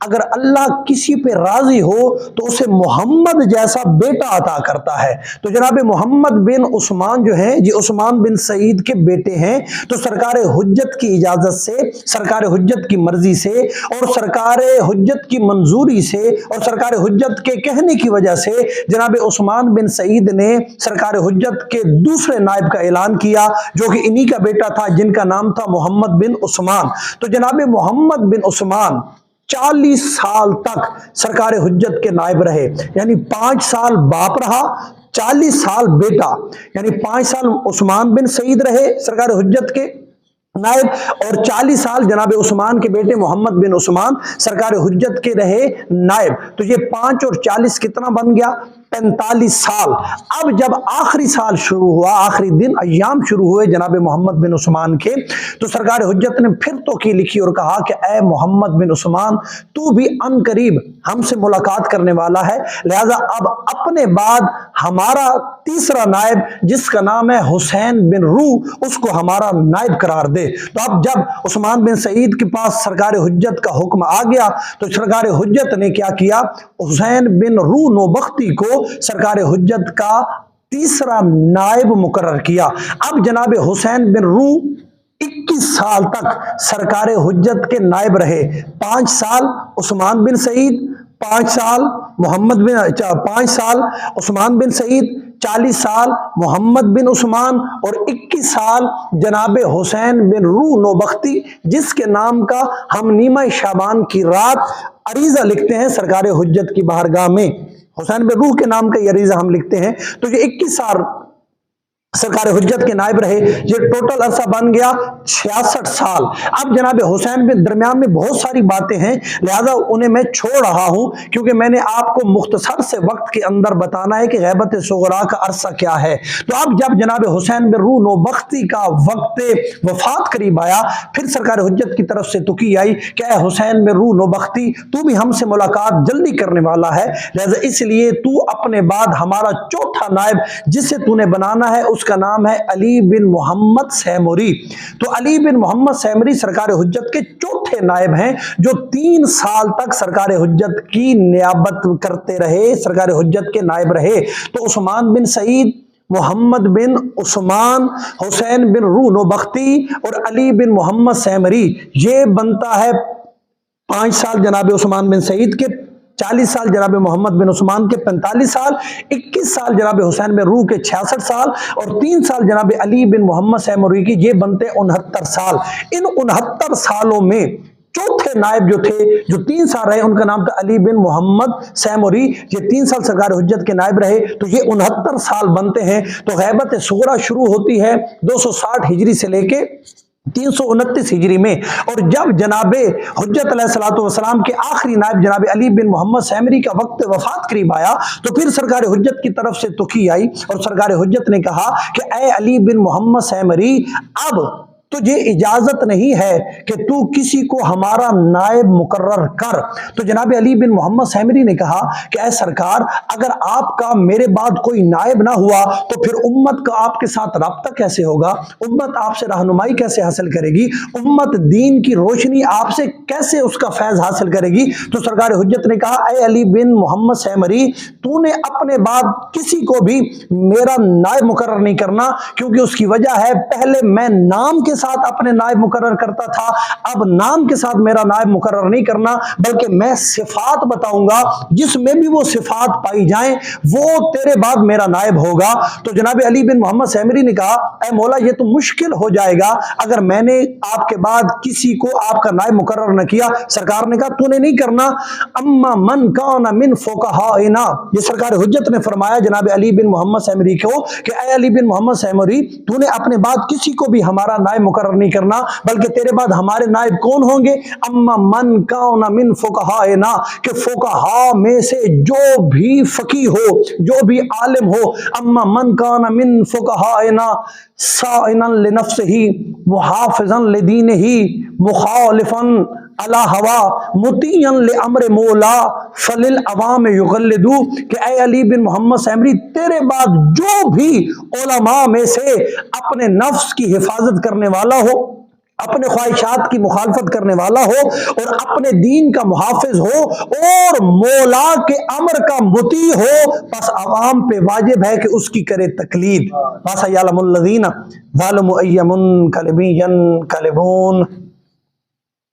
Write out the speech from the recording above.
اگر اللہ کسی پہ راضی ہو تو اسے محمد جیسا بیٹا عطا کرتا ہے۔ تو جناب محمد بن عثمان جو ہیں یہ عثمان بن سعید کے بیٹے ہیں، تو سرکار حجت کی اجازت سے، سرکار حجت کی مرضی سے اور سرکار حجت کی منظوری سے اور سرکار حجت کے کہنے کی وجہ سے جناب عثمان بن سعید نے سرکار حجت کے دوسرے نائب کا اعلان کیا جو کہ انہی کا بیٹا تھا جن کا نام تھا محمد بن عثمان۔ تو جناب محمد بن عثمان 40 سال تک سرکار حجت کے نائب رہے، یعنی 5 سال باپ رہا، 40 سال بیٹا، یعنی 5 سال عثمان بن سعید رہے سرکار حجت کے نائب اور 40 سال جناب عثمان کے بیٹے محمد بن عثمان سرکار حجت کے رہے نائب۔ تو یہ 5 اور 40 کتنا بن گیا؟ 45 سال۔ اب جب آخری سال شروع ہوا، آخری دن ایام شروع ہوئے جناب محمد بن عثمان کے، تو سرکار حجت نے پھر توقیع لکھی اور کہا کہ اے محمد بن عثمان، تو بھی ان قریب ہم سے ملاقات کرنے والا ہے، لہذا اب اپنے بعد ہمارا تیسرا نائب جس کا نام ہے حسین بن روح، اس کو ہمارا نائب قرار دے۔ تو اب جب عثمان بن سعید کے پاس سرکار حجت کا حکم آ گیا تو سرکار حجت نے کیا کیا؟ حسین بن روح نوبختی کو سرکار حجت کا تیسرا نائب مقرر کیا۔ اب جناب حسین بن روح 21 سال تک سرکار حجت کے نائب رہے، 5 سال عثمان بن سعید، 5 سال محمد بن 5 سال عثمان بن سعید، 40 سال محمد بن عثمان اور 21 سال جناب حسین بن روح نوبختی، جس کے نام کا ہم نیمہ شعبان کی رات عریضہ لکھتے ہیں سرکار حجت کی بارگاہ میں۔ حسین بن روح کے نام کا یہ عریضہ ہم لکھتے ہیں۔ تو یہ 21 سال سرکار حجت کے نائب رہے، یہ ٹوٹل عرصہ بن گیا 66 سال۔ اب جناب حسین بن درمیان میں بہت ساری باتیں ہیں، لہذا انہیں میں چھوڑ رہا ہوں کیونکہ میں نے آپ کو مختصر سے وقت کے اندر بتانا ہے کہ غیبت صغرا کا عرصہ کیا ہے۔ تو اب جب جناب حسین بن روح نوبختی کا وقت وفات قریب آیا، پھر سرکار حجت کی طرف سے توقیع آئی کہ اے حسین بن روح نوبختی، تو بھی ہم سے ملاقات جلدی کرنے والا ہے، لہذا اس لیے تو اپنے بعد ہمارا چوتھا نائب جسے تو نے بنانا ہے اس کا نام ہے علی بن محمد سیموری۔ تو علی بن محمد سیموری سرکار حجت کے چوتھے نائب ہیں جو 3 سال تک سرکار حجت کی نیابت کرتے رہے، سرکار حجت کے نائب رہے۔ تو عثمان بن سعید، محمد بن عثمان، حسین بن روح نوبختی اور علی بن محمد سیمری، یہ بنتا ہے 5 سال جناب عثمان بن سعید کے، 40 سال جناب محمد بن عثمان کے، 45 سال، 21 سال جناب حسین بن روح کے، 66 سال اور 3 سال جناب علی بن محمد سیموری کی، یہ بنتے 69 سال۔ ان 69 سالوں میں چوتھے نائب جو تھے جو 3 سال رہے ان کا نام تھا علی بن محمد سیموری، یہ 3 سال سرکار حجت کے نائب رہے، تو یہ 69 سال بنتے ہیں۔ تو غیبت صغرا شروع ہوتی ہے 260 ہجری سے لے کے 329 ہجری میں، اور جب جناب حجت علیہ الصلوۃ والسلام کے آخری نائب جناب علی بن محمد سیمری کا وقت وفات قریب آیا تو پھر سرکار حجت کی طرف سے توقیع آئی اور سرکار حجت نے کہا کہ اے علی بن محمد سیمری، اب تجھے اجازت نہیں ہے کہ تو کسی کو ہمارا نائب مقرر کر۔ تو جناب علی بن محمد سیمری نے کہا کہ اے سرکار، اگر آپ کا میرے بعد کوئی نائب نہ ہوا تو پھر امت کا آپ کے ساتھ رابطہ کیسے ہوگا؟ امت آپ سے رہنمائی کیسے حاصل کرے گی؟ امت دین کی روشنی آپ سے کیسے اس کا فیض حاصل کرے گی؟ تو سرکار حجت نے کہا اے علی بن محمد سیمری، تو نے اپنے بعد کسی کو بھی میرا نائب مقرر نہیں کرنا، کیونکہ اس کی وجہ ہے پہلے میں نام کے ساتھ اپنے نائب مقرر کرتا تھا، اب نام کے ساتھ میرا نائب مقرر نہیں کرنا، بلکہ میں صفات بتاؤں گا، جس میں بھی وہ صفات پائی جائیں وہ تیرے بعد میرا نائب ہوگا۔ تو جناب علی بن محمد سیمری نے کہا اے مولا، یہ تو مشکل ہو جائے گا اگر میں نے آپ کے بعد کسی کو آپ کا نائب مقرر نہ کیا۔ سرکار نے کہا تو نے نہیں کرنا، اما من کان من فقہائنا، یہ سرکار حجت نے فرمایا جناب علی بن محمد سیمری کو کہ اے علی بن محمد سیمری، تو نے اپنے بعد کسی کو بھی ہمارا نائب مقرر نہیں کرنا، بلکہ تیرے بعد ہمارے نائب کون ہوں گے؟ اما من کان من فقہائنا، کہ فقہاء میں سے جو بھی فقیہ ہو، جو بھی عالم ہو، اما من کان من فقہائنا صائنا لنفسہ محافظا لدینہ مخالفا علی ہوا مطیعا لامر مولا فللعوام یغلدوا، کہ اے علی بن محمد سیمری، تیرے بعد جو بھی علماء میں سے اپنے نفس کی حفاظت کرنے والا ہو، اپنے خواہشات کی مخالفت کرنے والا ہو اور اپنے دین کا محافظ ہو اور مولا کے امر کا مطیع ہو، پس عوام پہ واجب ہے کہ اس کی کرے تقلید۔ فَسَيَعْلَمُ الَّذِينَ ظَلَمُوا أَيَّ مُنقَلِبٍ يَنقَلِبُونَ۔